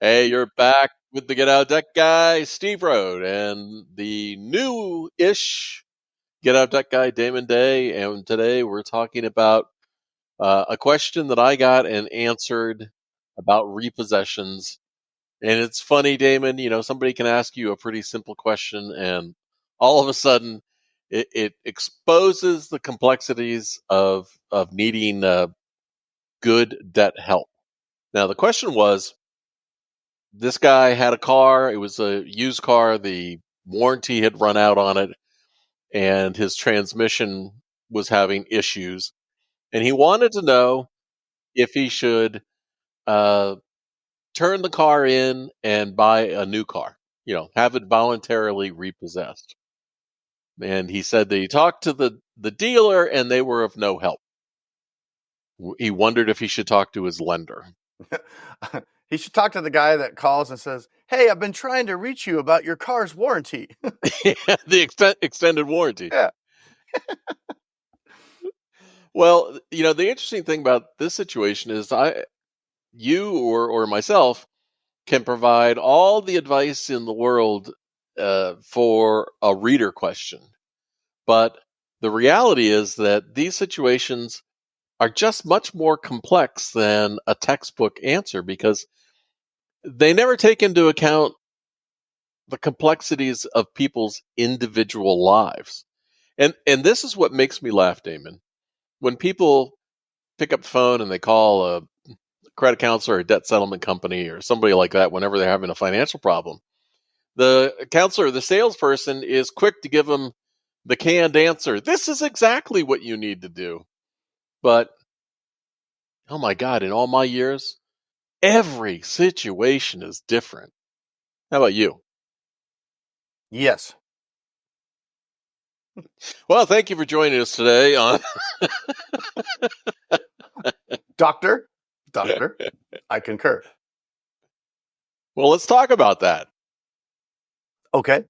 Hey, you're back with the Get Out Deck guy, Steve Rode, and the new-ish Get Out Deck guy, Damon Day. And today we're talking about a question that I got and answered about repossessions. And it's funny, Damon, somebody can ask you a pretty simple question, and all of a sudden it exposes the complexities of needing good debt help. Now, the question was, this guy had a car. It was a used car. The warranty had run out on it, and his transmission was having issues. And he wanted to know if he should uh, turn the car in and buy a new car, have it voluntarily repossessed. And he said that he talked to the dealer and they were of no help. He wondered if he should talk to his lender. He should talk to the guy that calls and says, "Hey, I've been trying to reach you about your car's warranty." The extended warranty. Yeah. Well, the interesting thing about this situation is you or myself can provide all the advice in the world for a reader question. But the reality is that these situations are just much more complex than a textbook answer because they never take into account the complexities of people's individual lives. And this is what makes me laugh, Damon. When people pick up the phone and they call a credit counselor or a debt settlement company or somebody like that whenever they're having a financial problem, the counselor, the salesperson is quick to give them the canned answer. This is exactly what you need to do. But, oh my God, in all my years, every situation is different. How about you? Yes. Well, thank you for joining us today on Doctor, I concur. Well, let's talk about that. Okay.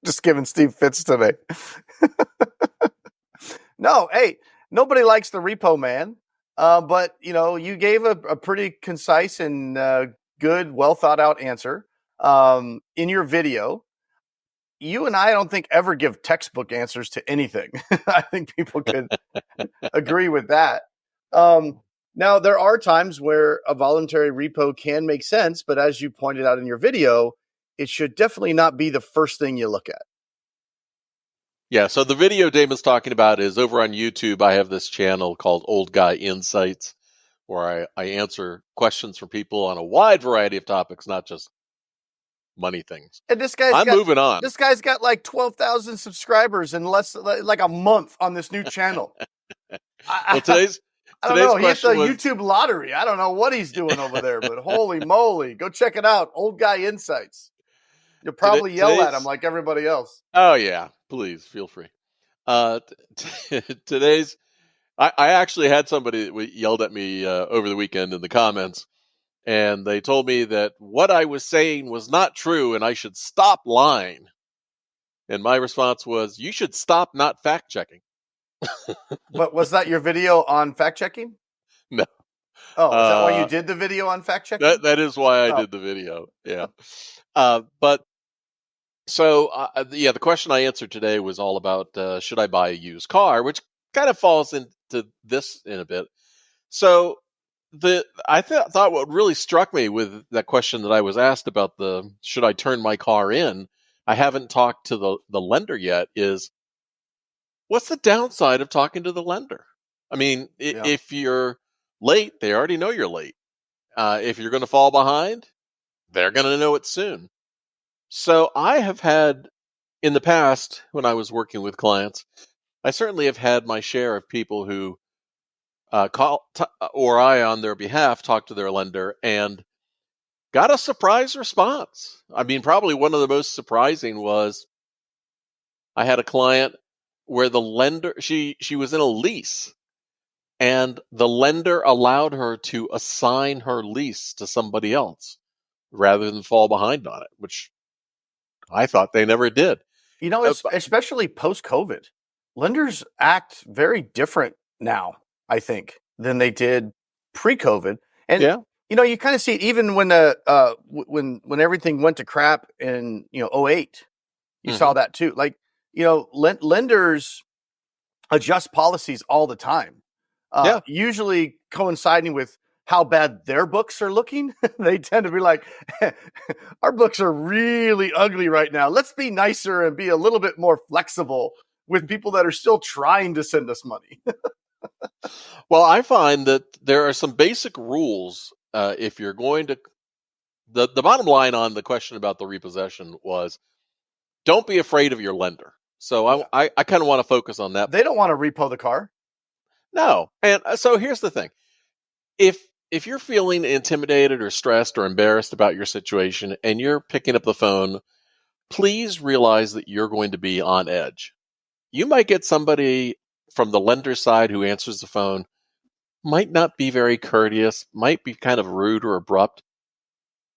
Just giving Steve fits today. No, hey, nobody likes the repo man. But you gave a pretty concise and good, well thought out answer in your video. You and I don't think ever give textbook answers to anything. I think people could agree with that. Now, there are times where a voluntary repo can make sense, but as you pointed out in your video, it should definitely not be the first thing you look at. Yeah, so the video Damon's talking about is over on YouTube. I have this channel called Old Guy Insights, where I answer questions from people on a wide variety of topics, not just money things. And Moving on. This guy's got like 12,000 subscribers in less like a month on this new channel. Well, today's I don't know. He hit the was, YouTube lottery. I don't know what he's doing over there, but holy moly, go check it out. Old Guy Insights. You'll probably yell at him like everybody else. Oh yeah, please feel free. Today's, I actually had somebody that yelled at me over the weekend in the comments, and they told me that what I was saying was not true and I should stop lying. And my response was, you should stop not fact checking. But was that your video on fact checking? No. Oh, is that why you did the video on fact checking? That is why I did the video. Yeah. But so, the question I answered today was all about should I buy a used car, which kind of falls into this in a bit. So, I thought what really struck me with that question that I was asked about the should I turn my car in, I haven't talked to the lender yet, is what's the downside of talking to the lender? I mean, if you're late, they already know you're late. If you're going to fall behind, they're going to know it soon. So I have had, in the past, when I was working with clients, I certainly have had my share of people who or I, on their behalf, talk to their lender and got a surprise response. I mean, probably one of the most surprising was I had a client where the lender, she was in a lease, and the lender allowed her to assign her lease to somebody else rather than fall behind on it, which I thought they never did. Especially post-COVID, lenders act very different now, I think, than they did pre-COVID. And Yeah. you kind of see it even when the when everything went to crap in '08. You saw that too. Like lenders adjust policies all the time. Yeah. Usually coinciding with how bad their books are looking. They tend to be like, our books are really ugly right now. Let's be nicer and be a little bit more flexible with people that are still trying to send us money. Well, I find that there are some basic rules if you're going to. The bottom line on the question about the repossession was don't be afraid of your lender. So Yeah. I kind of want to focus on that. They don't want to repo the car. No. And so here's the thing. If you're feeling intimidated or stressed or embarrassed about your situation and you're picking up the phone, please realize that you're going to be on edge. You might get somebody from the lender side who answers the phone, might not be very courteous, might be kind of rude or abrupt.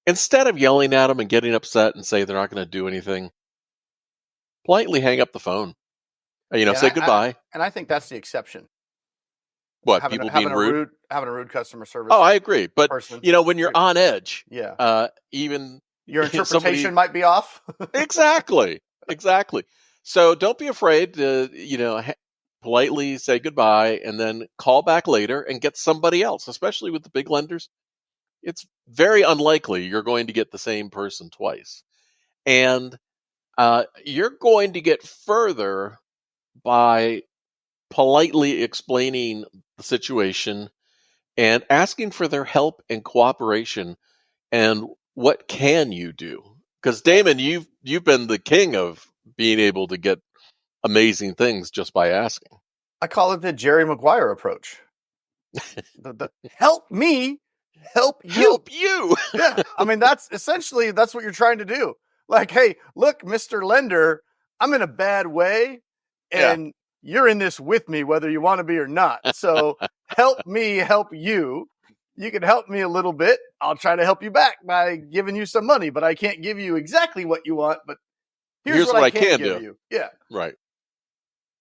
Instead of yelling at them and getting upset and say they're not going to do anything, politely hang up the phone. Say goodbye. And I think that's the exception. What, people being rude? Having a rude customer service. Oh, I agree. But person. When you're on edge, yeah, even your interpretation might be off. Exactly. So don't be afraid to politely say goodbye and then call back later and get somebody else, especially with the big lenders. It's very unlikely you're going to get the same person twice. And you're going to get further by politely explaining the situation and asking for their help and cooperation. And what can you do? Because Damon, you've been the king of being able to get amazing things just by asking. I call it the Jerry Maguire approach. the help me, help you. Help you. Yeah, I mean that's what you're trying to do. Like, hey, look, Mr. Lender, I'm in a bad way, and you're in this with me, whether you want to be or not. So help me, help you. You can help me a little bit. I'll try to help you back by giving you some money, but I can't give you exactly what you want. But here's what I can give you. Yeah, right.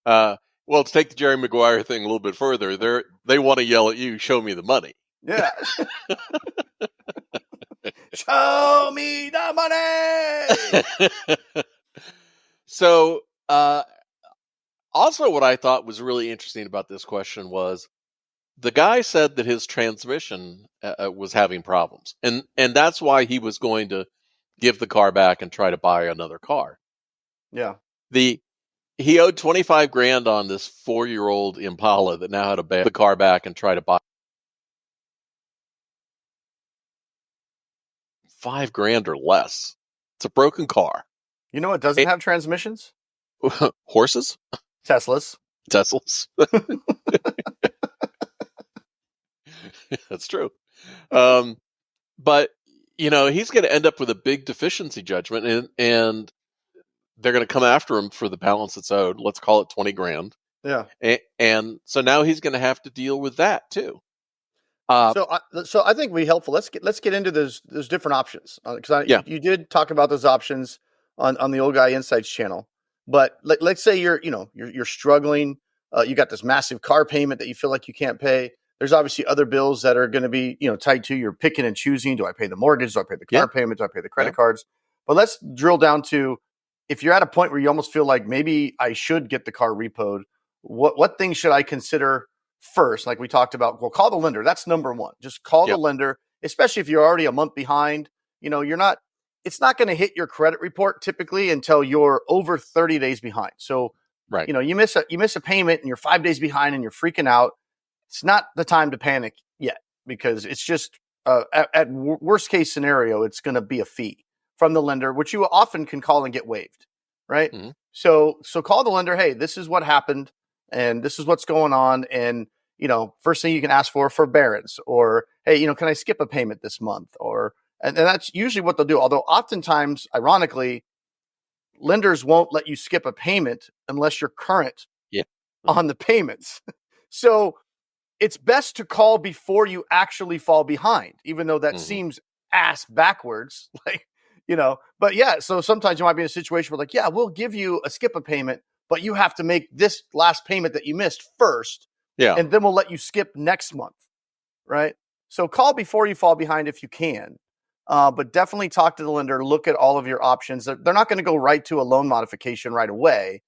Well, to take the Jerry Maguire thing a little bit further, they want to yell at you, "Show me the money." Yeah. Show me the money. So, also what I thought was really interesting about this question was the guy said that his transmission was having problems, and that's why he was going to give the car back and try to buy another car. Yeah. He owed $25,000 on this 4-year-old Impala that now had to buy the car back and try to buy $5,000 or less. It's a broken car. You know what doesn't have transmissions? Horses? Teslas. That's true. But he's going to end up with a big deficiency judgment, and they're going to come after him for the balance that's owed. Let's call it $20,000. Yeah. And so now he's going to have to deal with that too. So I think we helpful. Let's get into those different options, because you did talk about those options on the Old Guy Insights channel. But let's say you're struggling. You got this massive car payment that you feel like you can't pay. There's obviously other bills that are going to be tied to. You're picking and choosing. Do I pay the mortgage? Do I pay the car payment? Do I pay the credit cards? But let's drill down to, if you're at a point where you almost feel like maybe I should get the car repoed, what things should I consider first? Like we talked about, well, call the lender. That's number one. Just call the lender, especially if you're already a month behind. It's not going to hit your credit report typically until you're over 30 days behind. So, you miss a payment and you're 5 days behind and you're freaking out. It's not the time to panic yet, because it's just at worst case scenario, it's going to be a fee from the lender, which you often can call and get waived. Right. Mm-hmm. So call the lender. Hey, this is what happened and this is what's going on. And, first thing you can ask for forbearance, or, hey, can I skip a payment this month? And that's usually what they'll do. Although oftentimes, ironically, lenders won't let you skip a payment unless you're current on the payments. So it's best to call before you actually fall behind, even though that seems ass backwards. But so sometimes you might be in a situation where we'll give you a skip a payment, but you have to make this last payment that you missed first. Yeah. And then we'll let you skip next month. Right. So call before you fall behind if you can. But definitely talk to the lender, look at all of your options. They're not going to go right to a loan modification right away.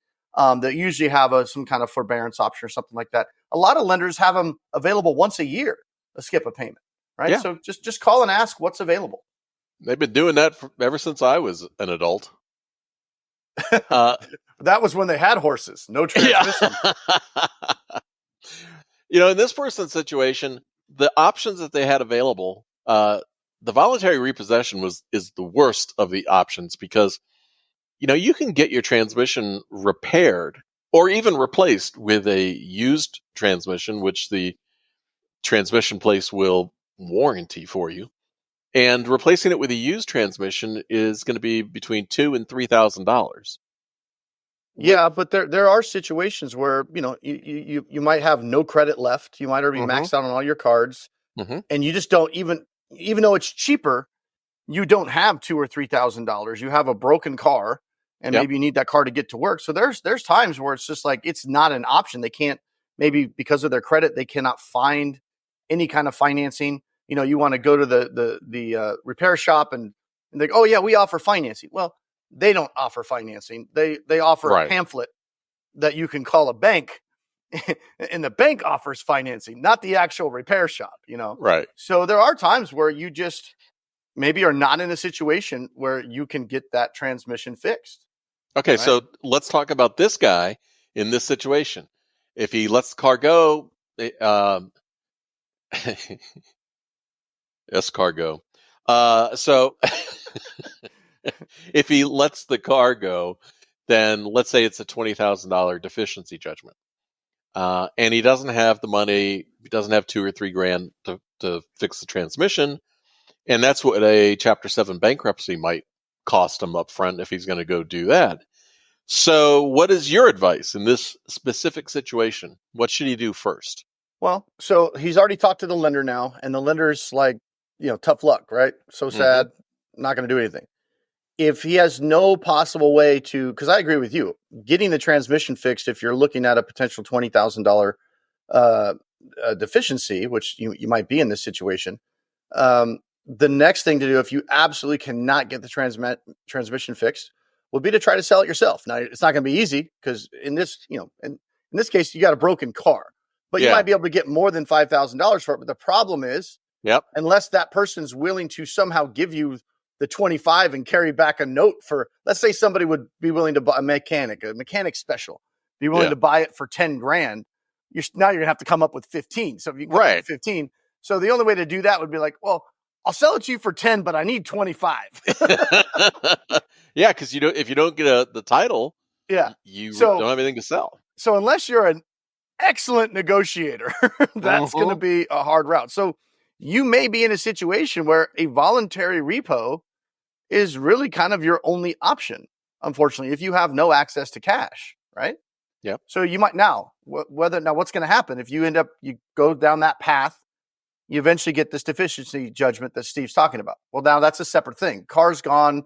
They usually have some kind of forbearance option or something like that. A lot of lenders have them available once a year, skip a payment, right? Yeah. So just call and ask what's available. They've been doing that ever since I was an adult. That was when they had horses, no transmission. Yeah. In this person's situation, the options that they had available, the voluntary repossession is the worst of the options because, you can get your transmission repaired or even replaced with a used transmission, which the transmission place will warranty for you. And replacing it with a used transmission is going to be between $2,000 and $3,000. Yeah, but there are situations where you might have no credit left. You might already be maxed out on all your cards, and you just don't even though it's cheaper, you don't have $2,000 or $3,000. You have a broken car, and maybe you need that car to get to work. So there's times where it's just like it's not an option. They can't, maybe because of their credit, they cannot find any kind of financing. You want to go to the repair shop and they go, oh yeah, we offer financing. Well, they don't offer financing. They offer a pamphlet that you can call a bank, and the bank offers financing, not the actual repair shop. Right. So there are times where you just maybe are not in a situation where you can get that transmission fixed. Okay, so let's talk about this guy in this situation. If he lets the car go, escargot. So if he lets the car go, then let's say it's a $20,000 deficiency judgment, and he doesn't have the money. He doesn't have $2,000 or $3,000 to fix the transmission, and that's what a Chapter 7 bankruptcy might cost him up front if he's going to go do that. So what is your advice in this specific situation? What should he do first? Well, so he's already talked to the lender now, and the lender's like, tough luck, right? So sad, not going to do anything. If he has no possible way to, because I agree with you, getting the transmission fixed, if you're looking at a potential $20,000 deficiency, which you might be in this situation, the next thing to do, if you absolutely cannot get the transmission fixed, would be to try to sell it yourself. Now, it's not going to be easy because in this case, you got a broken car, but you might be able to get more than $5,000 for it. But the problem is, unless that person's willing to somehow give you the 25 and carry back a note for, let's say somebody would be willing to buy a mechanic special, be willing to buy it for 10 grand. Now you're gonna have to come up with 15. So if you come up with 15, so the only way to do that would be like, well, I'll sell it to you for 10, but I need 25. Yeah, because if you don't get the title, you don't have anything to sell. So unless you're an excellent negotiator, that's going to be a hard route. So you may be in a situation where a voluntary repo is really kind of your only option, unfortunately, if you have no access to cash, right? Yeah. So you might what's going to happen if you go down that path, you eventually get this deficiency judgment that Steve's talking about. Well, now that's a separate thing. Car's gone.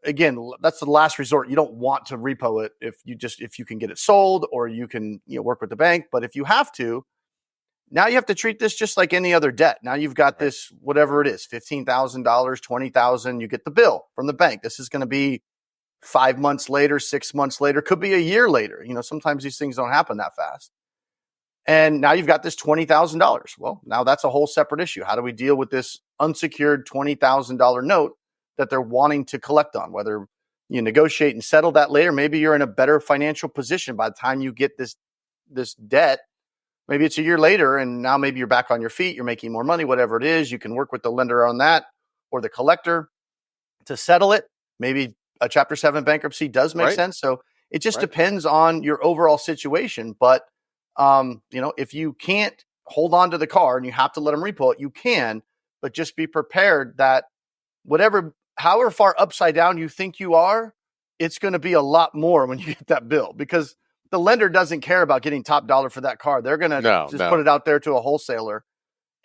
Again, that's the last resort. You don't want to repo it if you can get it sold or you can work with the bank. But if you have to, now you have to treat this just like any other debt. Now you've got this, whatever it is, $15,000, $20,000, you get the bill from the bank. This is going to be 5 months later, 6 months later, could be a year later. Sometimes these things don't happen that fast. And now you've got this $20,000. Well, now that's a whole separate issue. How do we deal with this unsecured $20,000 note that they're wanting to collect on? Whether you negotiate and settle that later, maybe you're in a better financial position by the time you get this debt. Maybe it's a year later and now maybe you're back on your feet, you're making more money, whatever it is. You can work with the lender on that or the collector to settle it. Maybe a Chapter 7 bankruptcy does make sense. So it just depends on your overall situation. But, if you can't hold on to the car and you have to let them repo it, you can, but just be prepared that however far upside down you think you are, it's going to be a lot more when you get that bill because the lender doesn't care about getting top dollar for that car. They're going to put it out there to a wholesaler,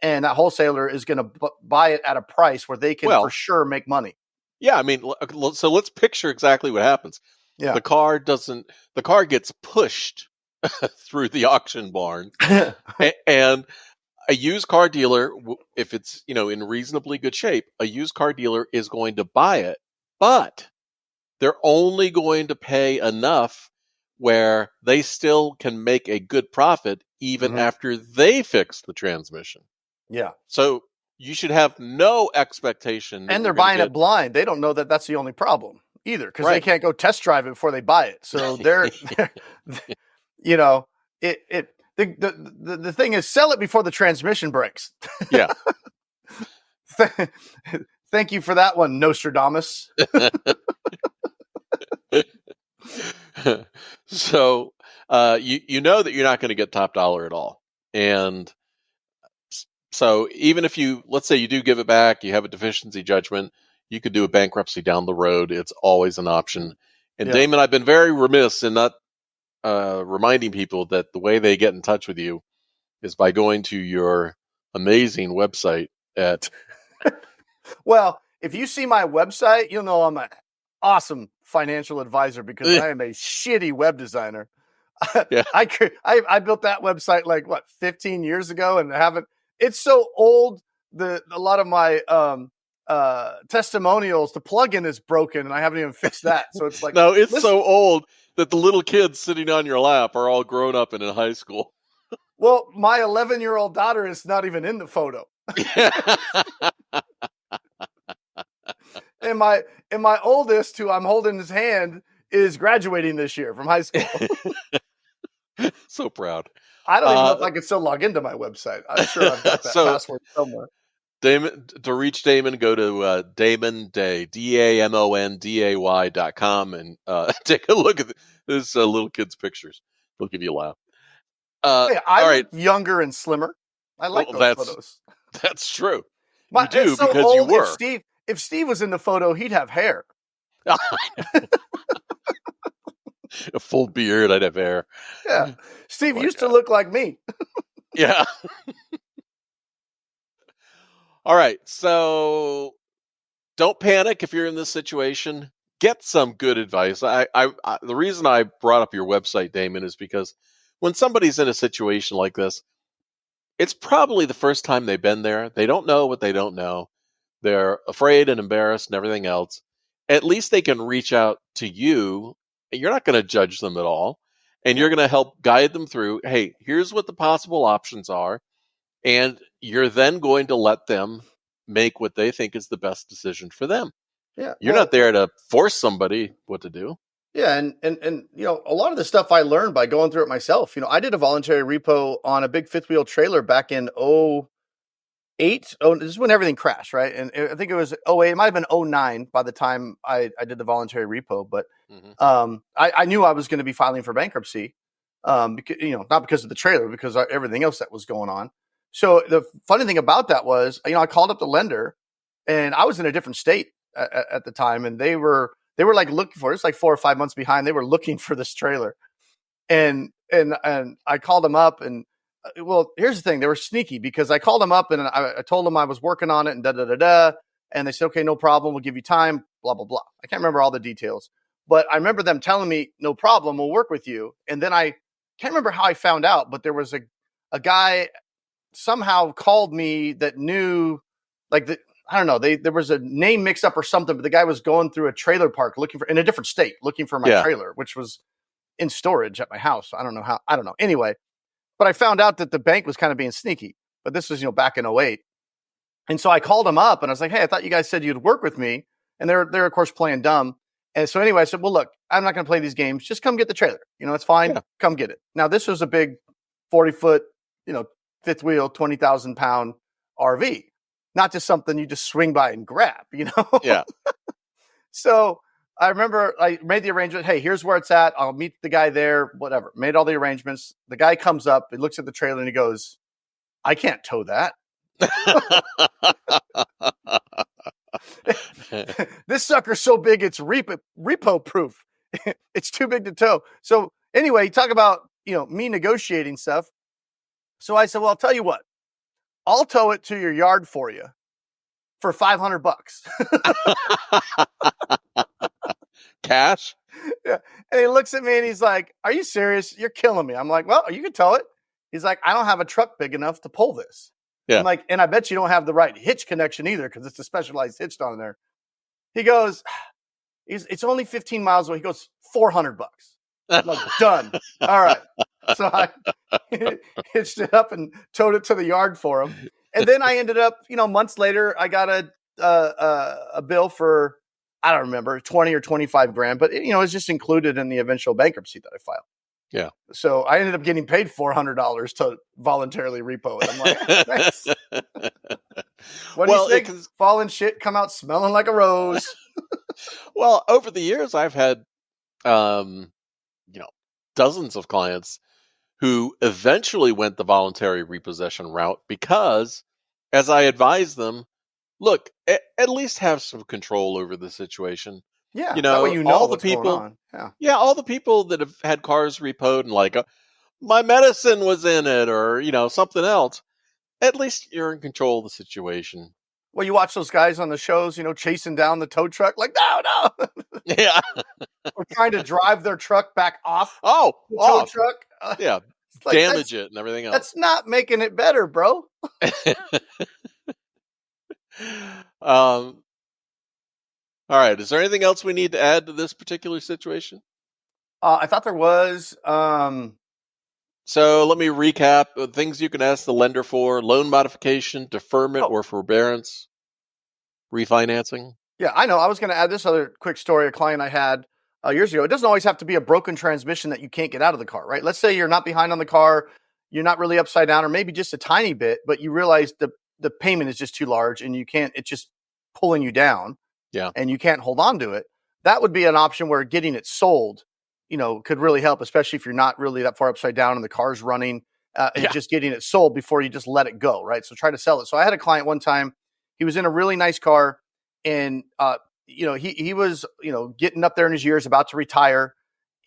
and that wholesaler is going to buy it at a price where they can for sure make money. Yeah, I mean, so let's picture exactly what happens. Yeah. The car gets pushed through the auction barn, and a used car dealer, if it's, in reasonably good shape, a used car dealer is going to buy it, but they're only going to pay enough where they still can make a good profit even after they fix the transmission. Yeah. So you should have no expectation. And they're buying it blind. They don't know that that's the only problem either, because they can't go test drive it before they buy it. So they're the thing is, sell it before the transmission breaks. Yeah. Thank you for that one, Nostradamus. So you know that you're not going to get top dollar at all. And so even if let's say you do give it back, you have a deficiency judgment, you could do a bankruptcy down the road. It's always an option. And Damon, I've been very remiss in not reminding people that the way they get in touch with you is by going to your amazing website at... Well, if you see my website, you'll know I'm an awesome financial advisor, because I am a shitty web designer. Yeah. I built that website 15 years ago, and haven't. It's so old. A lot of my testimonials, the plugin is broken, and I haven't even fixed that. So it's like, no, it's so old that the little kids sitting on your lap are all grown up and in high school. Well, my 11-year-old daughter is not even in the photo. And my oldest, who I'm holding his hand, is graduating this year from high school. So proud. I don't even know if I can still log into my website. I'm sure I've got that password somewhere. Damon, to reach Damon, go to Damon Day, DAMONDAY.com, and take a look at this little kid's pictures. They'll give you a laugh. I look younger and slimmer. I like those photos. That's true. You do, so because you were. If Steve was in the photo, he'd have hair. A full beard, I'd have hair. Yeah. Steve used to look like me. Yeah. All right. So don't panic if you're in this situation. Get some good advice. The reason I brought up your website, Damon, is because when somebody's in a situation like this, it's probably the first time they've been there. They don't know what they don't know. They're afraid and embarrassed and everything else. At least they can reach out to you. You're not going to judge them at all. And you're going to help guide them through, hey, here's what the possible options are. And you're then going to let them make what they think is the best decision for them. Yeah. You're not there to force somebody what to do. Yeah. And a lot of the stuff I learned by going through it myself. I did a voluntary repo on a big fifth wheel trailer back in 2008. This is when everything crashed, right? And I think it was 2008. It might have been 2009 by the time I did the voluntary repo. But I knew I was going to be filing for bankruptcy, because, not because of the trailer, because of everything else that was going on. So the funny thing about that was, I called up the lender, and I was in a different state at the time, and they were like looking for it. It's like 4 or 5 months behind. They were looking for this trailer, and I called them up, and well, here's the thing: they were sneaky, because I called them up and I told them I was working on it, and and they said, okay, no problem, we'll give you time, blah blah blah. I can't remember all the details, but I remember them telling me, no problem, we'll work with you. And then I can't remember how I found out, but there was a guy somehow called me that knew, I don't know, there was a name mix up or something, but the guy was going through a trailer park in a different state, looking for my trailer, which was in storage at my house. I don't know. Anyway, but I found out that the bank was kind of being sneaky, but this was, back in 2008. And so I called him up and I was like, hey, I thought you guys said you'd work with me. And they're of course playing dumb. And so anyway, I said, well, look, I'm not going to play these games. Just come get the trailer. It's fine. Yeah. Come get it. Now, this was a big 40-foot, fifth wheel, 20,000 pound RV, not just something you just swing by and grab, Yeah. So I remember I made the arrangement. Hey, here's where it's at. I'll meet the guy there, whatever. Made all the arrangements. The guy comes up, he looks at the trailer and he goes, I can't tow that. This sucker's so big, it's repo proof. It's too big to tow. So anyway, talk about, me negotiating stuff. So I said, well, I'll tell you what, I'll tow it to your yard for you for $500. Cash? Yeah. And he looks at me and he's like, are you serious? You're killing me. I'm like, well, you can tow it. He's like, I don't have a truck big enough to pull this. Yeah. I'm like, and I bet you don't have the right hitch connection either because it's a specialized hitch on there. He goes, it's only 15 miles away. He goes, $400. I'm like, done. All right. So I hitched it up and towed it to the yard for him. And then I ended up, months later, I got a bill for, I don't remember, 20 or 25 grand, but it's just included in the eventual bankruptcy that I filed. Yeah. So I ended up getting paid $400 to voluntarily repo it. I'm like, thanks. What do you think? Fallen shit come out smelling like a rose. Well, over the years, I've had, dozens of clients who eventually went the voluntary repossession route because, as I advised them, look, at least have some control over the situation. Yeah, that way all the what's people, going on. Yeah, all the people that have had cars repoed and like, my medicine was in it, or something else. At least you're in control of the situation. Well, you watch those guys on the shows, chasing down the tow truck, like no. Yeah, or trying to drive their truck back off. Oh, the tow truck. Yeah, like, damage it and everything else. That's not making it better, bro. All right. Is there anything else we need to add to this particular situation? I thought there was. So let me recap things you can ask the lender for: loan modification, deferment or forbearance, refinancing. Yeah, I know. I was going to add this other quick story. A client I had years ago. It doesn't always have to be a broken transmission that you can't get out of the car, right? Let's say you're not behind on the car, you're not really upside down, or maybe just a tiny bit, but you realize the payment is just too large and you can't. It's just pulling you down. Yeah, and you can't hold on to it. That would be an option where getting it sold, could really help, especially if you're not really that far upside down and the car's running, and just getting it sold before you just let it go, right? So try to sell it. So I had a client one time, he was in a really nice car, and he was getting up there in his years, about to retire,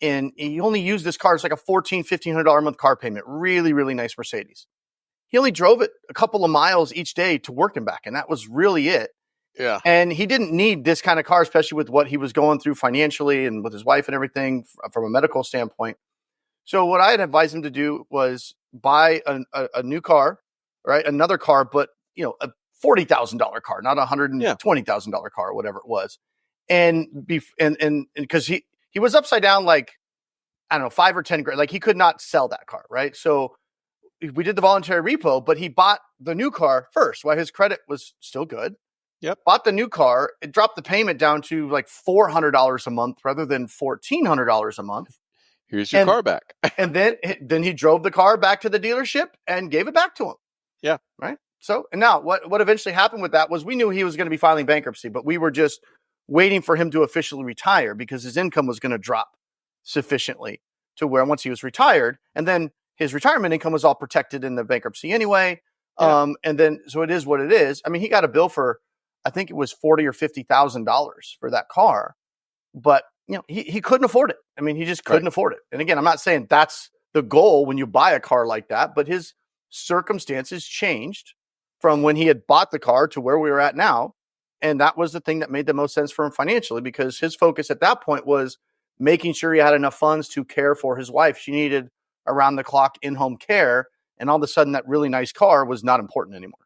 and he only used this car. It's like a $1,400-$1,500 a month car payment. Really, really nice Mercedes. He only drove it a couple of miles each day to work and back, and that was really it. Yeah. And he didn't need this kind of car, especially with what he was going through financially and with his wife and everything from a medical standpoint. So what I had advised him to do was buy a new car, right? Another car, but a $40,000 car, not a $120,000 car, or whatever it was. And because he was upside down, like, I don't know, 5 or 10 grand, like he could not sell that car. Right. So we did the voluntary repo, but he bought the new car first while his credit was still good. Yep. Bought the new car. It dropped the payment down to like $400 a month rather than $1,400 a month. Here's your car back. And then he drove the car back to the dealership and gave it back to him. Yeah. Right. So, and now what eventually happened with that was we knew he was going to be filing bankruptcy, but we were just waiting for him to officially retire because his income was going to drop sufficiently to where once he was retired, and then his retirement income was all protected in the bankruptcy anyway. Yeah. And then, so it is what it is. I mean, he got a bill for, I think it was $40,000 or $50,000 for that car, but he couldn't afford it. I mean, he just couldn't afford it. And again, I'm not saying that's the goal when you buy a car like that, but his circumstances changed from when he had bought the car to where we were at now. And that was the thing that made the most sense for him financially, because his focus at that point was making sure he had enough funds to care for his wife. She needed around the clock in-home care. And all of a sudden that really nice car was not important anymore.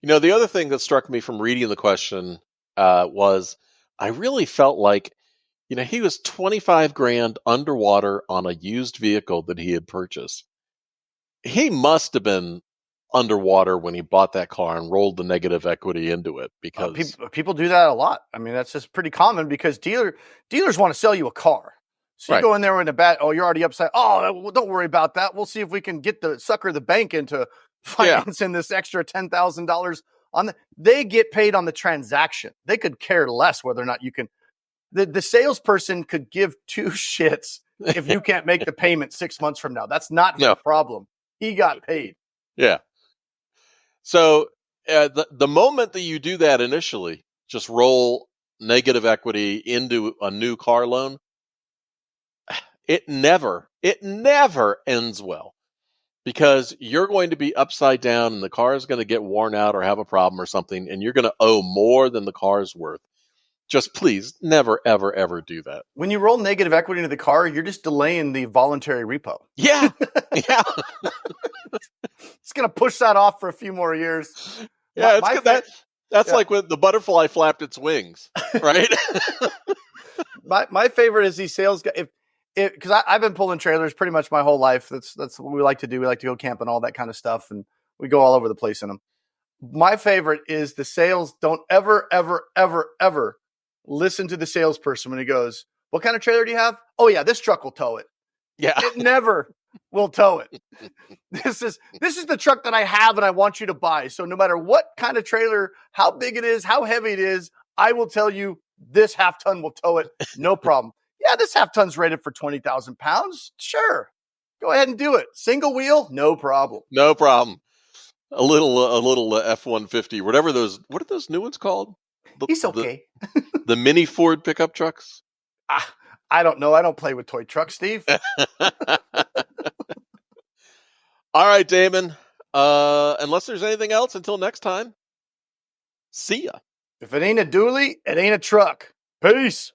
The other thing that struck me from reading the question was I really felt like, he was 25 grand underwater on a used vehicle that he had purchased. He must have been underwater when he bought that car and rolled the negative equity into it, because people do that a lot. I mean, that's just pretty common because dealers want to sell you a car. So you go in there with a bat. Oh, you're already upset. Oh, well, don't worry about that. We'll see if we can get the bank into financing this extra $10,000 on they get paid on the transaction. They could care less whether or not you can. The salesperson could give two shits if you can't make the payment 6 months from now. That's not his problem. He got paid. Yeah. So the moment that you do that initially, just roll negative equity into a new car loan, it never ends well, because you're going to be upside down and the car is going to get worn out or have a problem or something, and you're going to owe more than the car's worth. Just please never, ever, ever do that. When you roll negative equity into the car, you're just delaying the voluntary repo. Yeah. Yeah. It's going to push that off for a few more years. Yeah, it's good. That's like when the butterfly flapped its wings, right? my favorite is these sales guys. Because I've been pulling trailers pretty much my whole life. That's what we like to do. We like to go camp and all that kind of stuff, and we go all over the place in them. My favorite is the sales don't ever, ever, ever, ever listen to the salesperson when he goes, "What kind of trailer do you have?" "Oh yeah, this truck will tow it." Yeah. It never will tow it. This is the truck that I have and I want you to buy. So no matter what kind of trailer, how big it is, how heavy it is, I will tell you this half ton will tow it. No problem. Yeah, this half ton's rated for 20,000 pounds. Sure. Go ahead and do it. Single wheel, no problem. No problem. A little F-150, whatever those. What are those new ones called? He's okay. The mini Ford pickup trucks. I don't know. I don't play with toy trucks, Steve. All right, Damon. Unless there's anything else, until next time. See ya. If it ain't a dually, it ain't a truck. Peace.